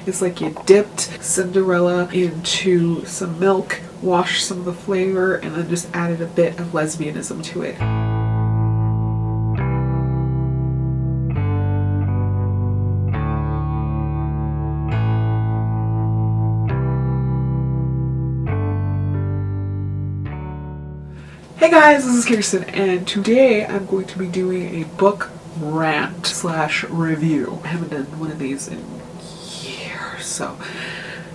It's like you dipped Cinderella into some milk, washed some of the flavor, and then just added a bit of lesbianism to it. Hey guys, this is Kirsten, and today I'm going to be doing a book rant slash review. I haven't done one of these in years, so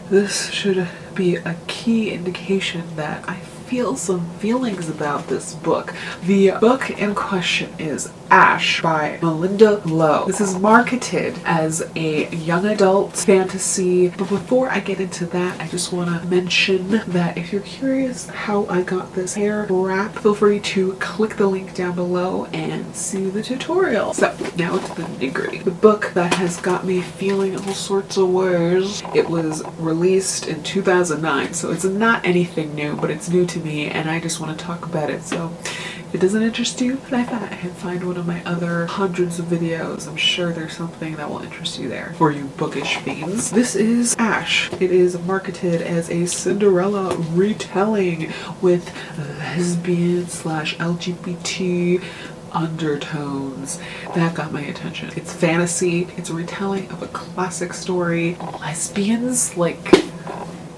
this should be a key indication that I feel some feelings about this book. The book in question is Ash by Malinda. This is marketed as a young adult fantasy, but before I get into that, I just want to mention that if you're curious how I got this hair wrap, feel free to click the link down below and see the tutorial. So now to the nitty-gritty. The book that has got me feeling all sorts of ways. It was released in 2009, so it's not anything new, but it's new to me and I just want to talk about it. So if it doesn't interest you, find one of my other hundreds of videos. I'm sure there's something that will interest you there for you bookish fiends. This is Ash. It is marketed as a Cinderella retelling with lesbian slash LGBT undertones. That got my attention. It's fantasy. It's a retelling of a classic story. Lesbians, like,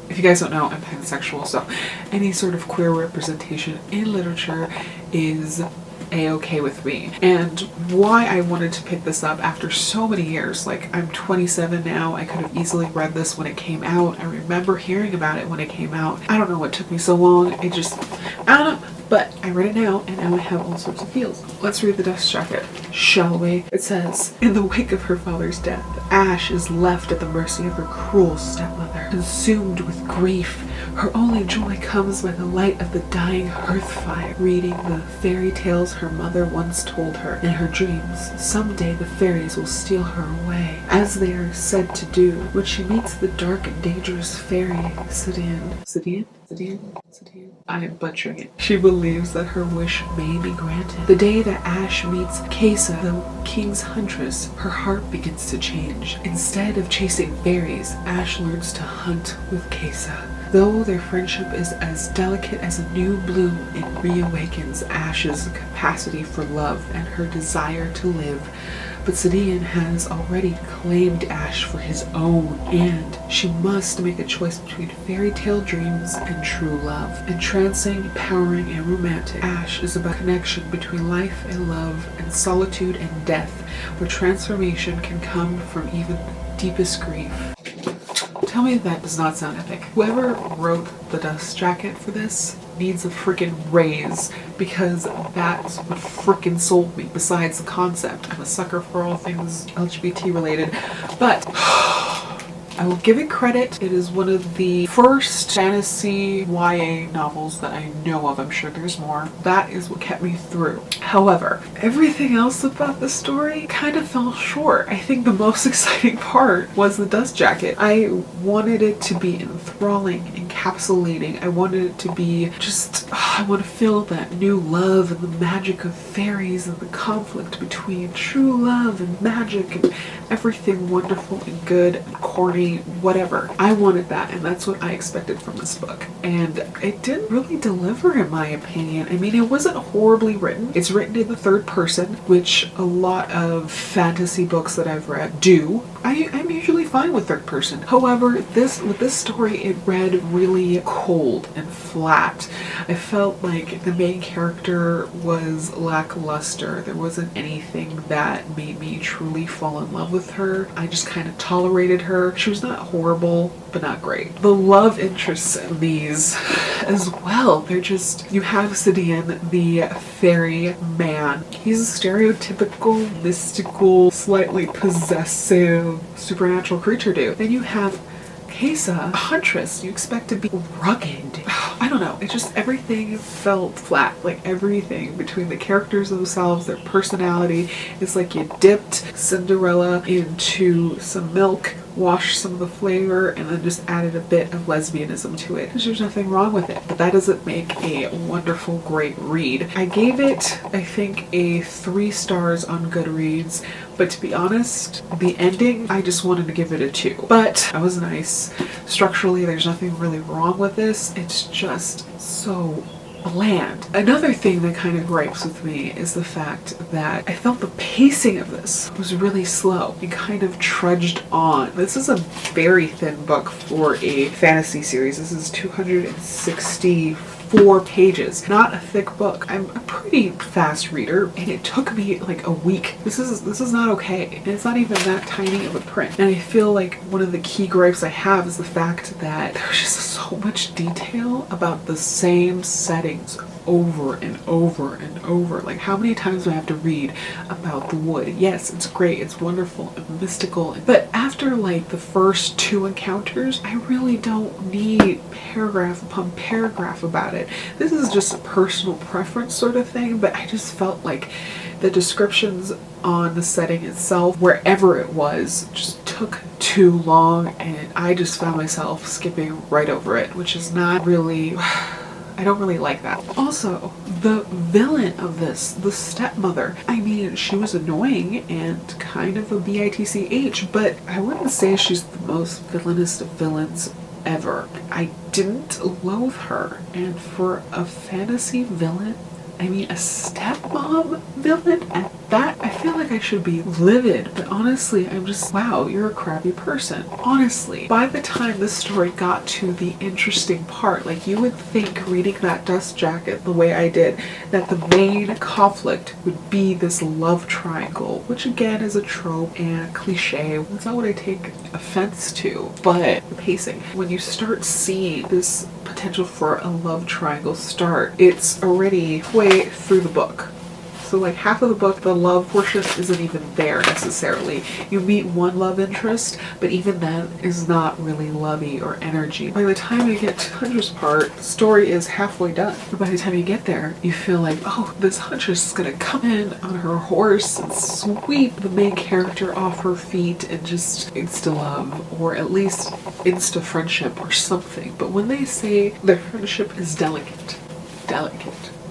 if you guys don't know, I'm pansexual, so any sort of queer representation in literature is a-okay with me. And why I wanted to pick this up after so many years, like I'm 27 now, I could have easily read this when it came out. I remember hearing about it when it came out. I don't know what took me so long. I don't know. But I read it now, and now I have all sorts of feels. Let's read the dust jacket, shall we? It says, in the wake of her father's death, Ash is left at the mercy of her cruel stepmother. Consumed with grief, her only joy comes by the light of the dying hearth fire, reading the fairy tales her mother once told her. In her dreams, someday the fairies will steal her away, as they are said to do. When she meets the dark and dangerous fairy, Sidian? I am butchering it. She believes that her wish may be granted. The day that Ash meets Kesa, the king's huntress, her heart begins to change. Instead of chasing fairies, Ash learns to hunt with Kesa. Though their friendship is as delicate as a new bloom, it reawakens Ash's capacity for love and her desire to live. But Sidian has already claimed Ash for his own, and she must make a choice between fairy tale dreams and true love. Entrancing, empowering, and romantic, Ash is about connection between life and love and solitude and death, where transformation can come from even deepest grief. Tell me that does not sound epic. Whoever wrote the dust jacket for this needs a freaking raise, because that's what freaking sold me. Besides the concept, I'm a sucker for all things LGBT related, but I will give it credit. It is one of the first fantasy YA novels that I know of. I'm sure there's more. That is what kept me through. However, everything else about the story kind of fell short. I think the most exciting part was the dust jacket. I wanted it to be enthralling, encapsulating. I wanted it to be just, I want to feel that new love and the magic of fairies and the conflict between true love and magic and everything wonderful and good and corny, whatever. I wanted that, and that's what I expected from this book. And it didn't really deliver, in my opinion. I mean, it wasn't horribly written. It's written in the third person, which a lot of fantasy books that I've read do. I'm usually fine with third person. However, with this story, it read really cold and flat. I felt like the main character was lackluster. There wasn't anything that made me truly fall in love with her. I just kind of tolerated her. She was not horrible, but not great. The love interests in these as well, they're just, you have Sidian, the fairy man. He's a stereotypical, mystical, slightly possessive, supernatural creature dude. Then you have Kesa, a huntress. You expect to be rugged. I don't know. It just, everything felt flat. Like everything between the characters themselves, their personality. It's like you dipped Cinderella into some milk, washed some of the flavor and then just added a bit of lesbianism to it. There's nothing wrong with it, but that doesn't make a wonderful, great read. I gave it, I think, a 3 stars on Goodreads, but to be honest, the ending, I just wanted to give it a 2. But I was nice. Structurally, there's nothing really wrong with this. It's just so bland. Another thing that kind of gripes with me is the fact that I felt the pacing of this was really slow. It kind of trudged on. This is a very thin book for a fantasy series. This is 264 pages. Not a thick book. I'm a pretty fast reader and it took me like a week. This is not okay. And it's not even that tiny of a print. And I feel like one of the key gripes I have is the fact that there's just so much detail about the same settings over and over and over. Like, how many times do I have to read about the wood? Yes, it's great, it's wonderful and mystical, but after like the first 2 encounters, I really don't need paragraph upon paragraph about it. This is just a personal preference sort of thing, but I just felt like the descriptions on the setting itself, wherever it was, just took too long, and I just found myself skipping right over it, which is not really I don't really like that. Also, the villain of this, the stepmother, I mean, she was annoying and kind of a bitch, but I wouldn't say she's the most villainous of villains ever. I didn't loathe her, and for a fantasy villain, I mean a stepmom villain at that, I feel like I should be livid, but honestly I'm just, wow, you're a crappy person. Honestly, by the time this story got to the interesting part, like you would think reading that dust jacket the way I did, that the main conflict would be this love triangle, which again is a trope and a cliche. That's not what I take offense to, but the pacing. When you start seeing this potential for a love triangle start, it's already way through the book. So like half of the book, the love portion isn't even there necessarily. You meet one love interest, but even that is not really lovey or energy. By the time you get to Huntress part, the story is halfway done. But by the time you get there, you feel like, oh, this Huntress is gonna come in on her horse and sweep the main character off her feet and just insta love, or at least insta friendship or something. But when they say their friendship is delicate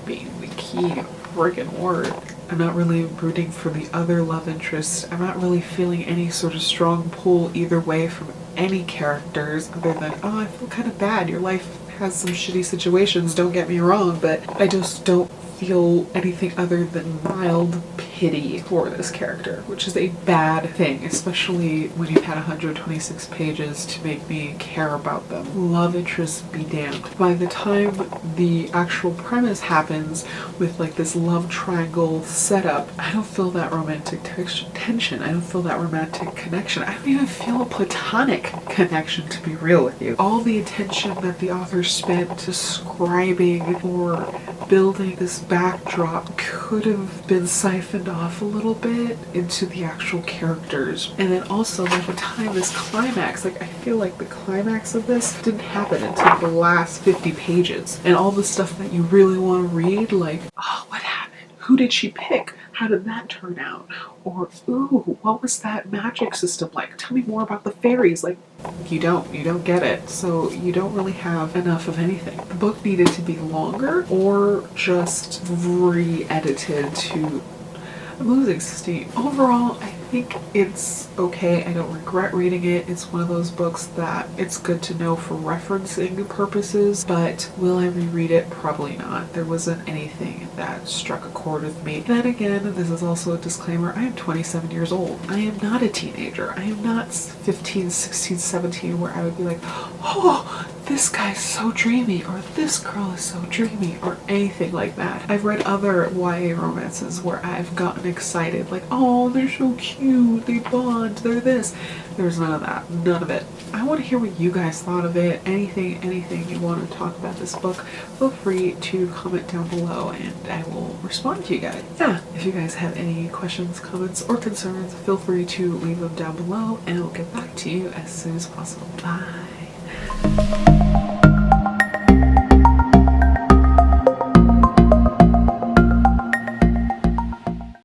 being the key friggin' word, I'm not really rooting for the other love interest. I'm not really feeling any sort of strong pull either way from any characters other than, oh, I feel kind of bad. Your life has some shitty situations, don't get me wrong, but I just don't feel anything other than mild pity for this character, which is a bad thing, especially when you've had 126 pages to make me care about them. Love interests be damned. By the time the actual premise happens with like this love triangle setup, I don't feel that romantic tension. I don't feel that romantic connection. I don't even feel a platonic connection, to be real with you. All the attention that the author spent describing or building this backdrop could have been siphoned off a little bit into the actual characters. And then also by the time this climax, like I feel like the climax of this didn't happen until the last 50 pages. And all the stuff that you really want to read, like, oh, what happened? Who did she pick? How did that turn out? Or, ooh, what was that magic system like? Tell me more about the fairies. Like, you don't get it. So you don't really have enough of anything. The book needed to be longer or just re-edited to, I'm losing steam. Overall, I think it's okay. I don't regret reading it. It's one of those books that it's good to know for referencing purposes, but will I reread it? Probably not. There wasn't anything that struck a chord with me. Then again, this is also a disclaimer, I am 27 years old. I am not a teenager. I am not 15, 16, 17 where I would be like, oh, this guy's so dreamy, or this girl is so dreamy, or anything like that. I've read other YA romances where I've gotten excited, like, oh, they're so cute, they bond, they're this. There's none of that, none of it. I want to hear what you guys thought of it. Anything you want to talk about this book, feel free to comment down below and I will respond to you guys. Yeah, if you guys have any questions, comments, or concerns, feel free to leave them down below and I'll get back to you as soon as possible. Bye.